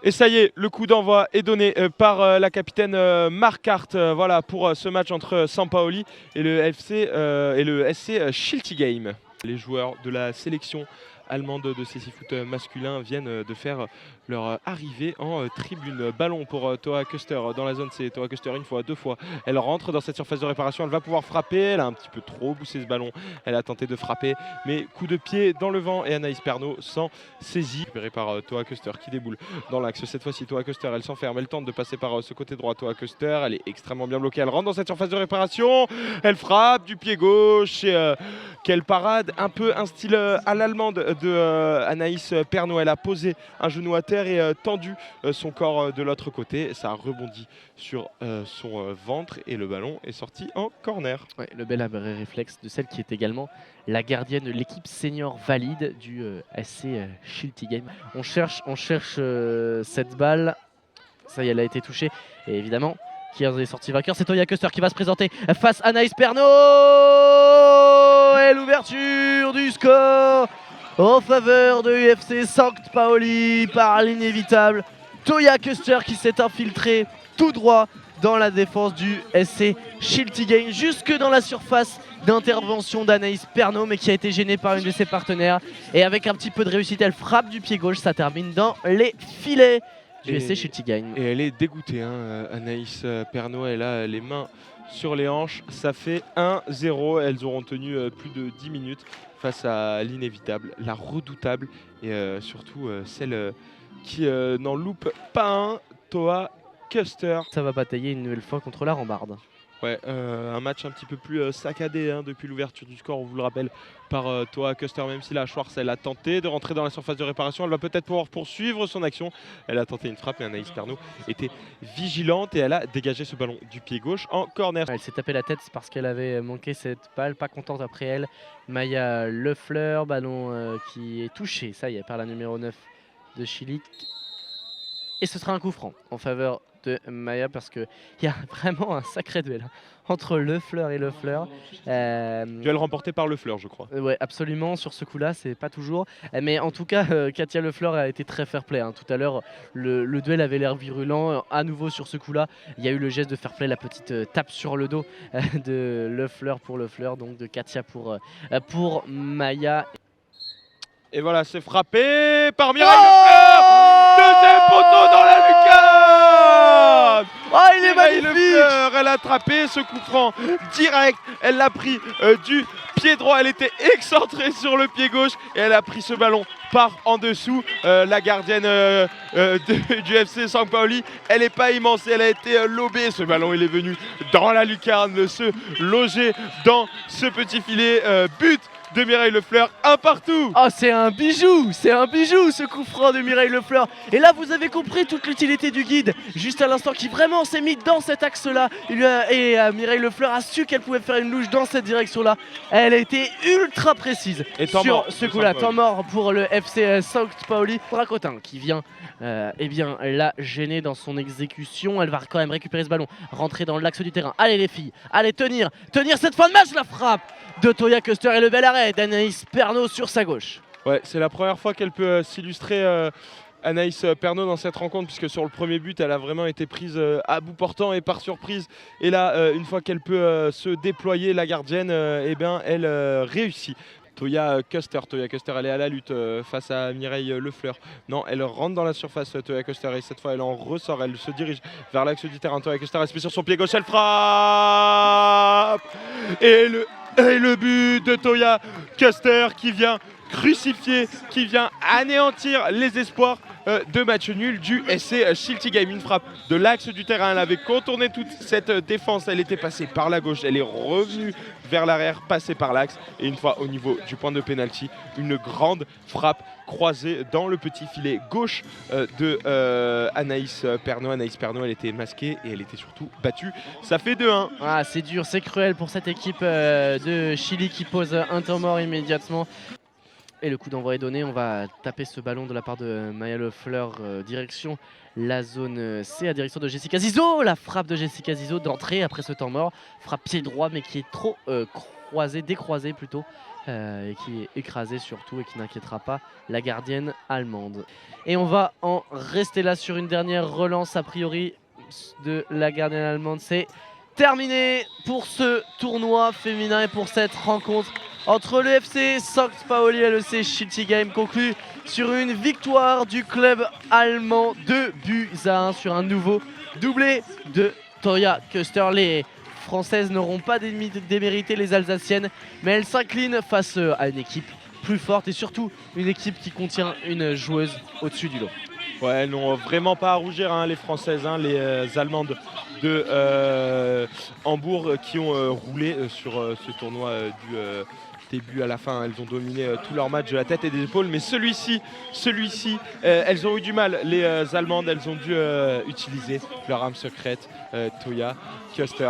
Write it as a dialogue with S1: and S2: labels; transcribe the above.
S1: Et ça y est, le coup d'envoi est donné par la capitaine Marquardt voilà, pour ce match entre Sampaoli et le SC Schiltigheim. Les joueurs de la sélection allemande de CC Foot masculin viennent de faire leur arrivée en tribune. Ballon pour Toa Kuster dans la zone, c'est Toa Kuster une fois, deux fois. Elle rentre dans cette surface de réparation, elle va pouvoir frapper, elle a un petit peu trop poussé ce ballon, elle a tenté de frapper, mais coup de pied dans le vent et Anaïs Pernot s'en saisit. Récupéré par Toa Kuster qui déboule dans l'axe. Cette fois-ci, Toa Kuster, elle s'enferme, elle tente de passer par ce côté droit. Toa Kuster, elle est extrêmement bien bloquée, elle rentre dans cette surface de réparation, elle frappe du pied gauche et quelle parade, un peu un style à l'allemande de Anaïs Pernot. Elle a posé un genou à terre et tendu son corps de l'autre côté. Ça a rebondi sur son ventre et le ballon est sorti en corner.
S2: Ouais, le bel arrêt réflexe de celle qui est également la gardienne de l'équipe senior valide du SC Schiltigheim. On cherche cette balle. Ça y est, elle a été touchée. Et évidemment, qui est sorti vainqueur, c'est Toya Kuster qui va se présenter face à Anaïs Pernot. Et l'ouverture du score en faveur de UFC Sankt Pauli par l'inévitable Toya Kuster qui s'est infiltré tout droit dans la défense du SC Schiltigheim, jusque dans la surface d'intervention d'Anaïs Pernot, mais qui a été gênée par une de ses partenaires. Et avec un petit peu de réussite, elle frappe du pied gauche, ça termine dans les filets du SC Schiltigheim.
S1: Et elle est dégoûtée, hein, Anaïs Pernot, elle a les mains sur les hanches. Ça fait 1-0, elles auront tenu plus de 10 minutes face à l'inévitable, la redoutable et surtout celle qui n'en loupe pas un, Toa Kuster.
S2: Ça va batailler une nouvelle fois contre la rambarde.
S1: Ouais, un match un petit peu plus saccadé hein, depuis l'ouverture du score, on vous le rappelle, par Toa Kuster, même si la Schwarz elle a tenté de rentrer dans la surface de réparation, elle va peut-être pouvoir poursuivre son action. Elle a tenté une frappe, mais Anaïs Pernot était vigilante et elle a dégagé ce ballon du pied gauche en corner.
S2: Elle s'est tapé la tête parce qu'elle avait manqué cette balle, pas contente après elle. Maya Lefleur, ballon qui est touché, ça y est, par la numéro 9 de Chilik. Et ce sera un coup franc en faveur de Maya parce qu'il y a vraiment un sacré duel entre Lefleur et Lefleur.
S1: Duel remporté par Lefleur, je crois.
S2: Ouais, absolument, sur ce coup-là, c'est pas toujours. Mais en tout cas, Katia Lefleur a été très fair-play. Hein. Tout à l'heure, le duel avait l'air virulent. À nouveau, sur ce coup-là, il y a eu le geste de fair-play, la petite tape sur le dos de Lefleur pour Lefleur, donc de Katia pour Maya.
S1: Et voilà, c'est frappé par Mireille Lefleur. Deuxième poteau dans la lucarne.
S2: Oh, il est magnifique.
S1: Lefleur, elle a attrapé ce coup franc direct. Elle l'a pris du pied droit. Elle était excentrée sur le pied gauche et elle a pris ce ballon par en dessous. La gardienne du FC Sampaoli, elle n'est pas immense. Elle a été lobée. Ce ballon, il est venu dans la lucarne, se loger dans ce petit filet. But de Mireille Lefleur, un partout.
S2: Oh, c'est un bijou ce coup franc de Mireille Lefleur. Et là, vous avez compris toute l'utilité du guide, juste à l'instant, qui vraiment s'est mis dans cet axe-là. Et Mireille Lefleur a su qu'elle pouvait faire une louche dans cette direction-là. Elle a été ultra précise sur ce coup-là. Temps mort pour le FC Sankt Pauli. Racotin qui vient eh bien, la gêner dans son exécution. Elle va quand même récupérer ce ballon, rentrer dans l'axe du terrain. Allez les filles, allez tenir cette fin de match. La frappe de Toya Kuster et le bel arrêt d'Anaïs Pernot sur sa gauche.
S1: Ouais, c'est la première fois qu'elle peut s'illustrer Anaïs Pernot dans cette rencontre, puisque sur le premier but, elle a vraiment été prise à bout portant et par surprise. Et là, une fois qu'elle peut se déployer, la gardienne, eh bien, elle réussit. Toya Kuster, elle est à la lutte face à Mireille Lefleur. Non, elle rentre dans la surface, Toya Kuster, et cette fois elle en ressort, elle se dirige vers l'axe du terrain. Toya Kuster, elle se met sur son pied gauche, elle frappe. Et le but de Toya Kuster qui vient crucifier, qui vient anéantir les espoirs de match nul du SC Schiltigheim. Une frappe de l'axe du terrain, elle avait contourné toute cette défense, elle était passée par la gauche, elle est revenue vers l'arrière, passée par l'axe, et une fois au niveau du point de pénalty, une grande frappe croisée dans le petit filet gauche de Anaïs Pernot. Anaïs Pernot, elle était masquée et elle était surtout battue. Ça fait 2-1.
S2: Ah, c'est dur, c'est cruel pour cette équipe de Chili qui pose un temps mort immédiatement. Et le coup d'envoi est donné, on va taper ce ballon de la part de Maya Lefleur, direction la zone C, à direction de Jessica Zizou. La frappe de Jessica Zizou d'entrée après ce temps mort, frappe pied droit mais qui est trop décroisée plutôt et qui est écrasée surtout et qui n'inquiétera pas la gardienne allemande. Et on va en rester là sur une dernière relance a priori de la gardienne allemande. C'est terminé pour ce tournoi féminin et pour cette rencontre entre le FC St. Pauli et le FC Schiltigheim, conclu sur une victoire du club allemand 2-1 sur un nouveau doublé de Toya Köster. Les Françaises n'auront pas démérité les Alsaciennes, mais elles s'inclinent face à une équipe plus forte et surtout une équipe qui contient une joueuse au-dessus du lot.
S1: Ouais, elles n'ont vraiment pas à rougir, hein, les Françaises, hein, les Allemandes de Hambourg qui ont roulé sur ce tournoi du début à la fin. Elles ont dominé tous leurs matchs de la tête et des épaules, mais celui-ci, elles ont eu du mal. Les Allemandes, elles ont dû utiliser leur arme secrète, Toya Köster.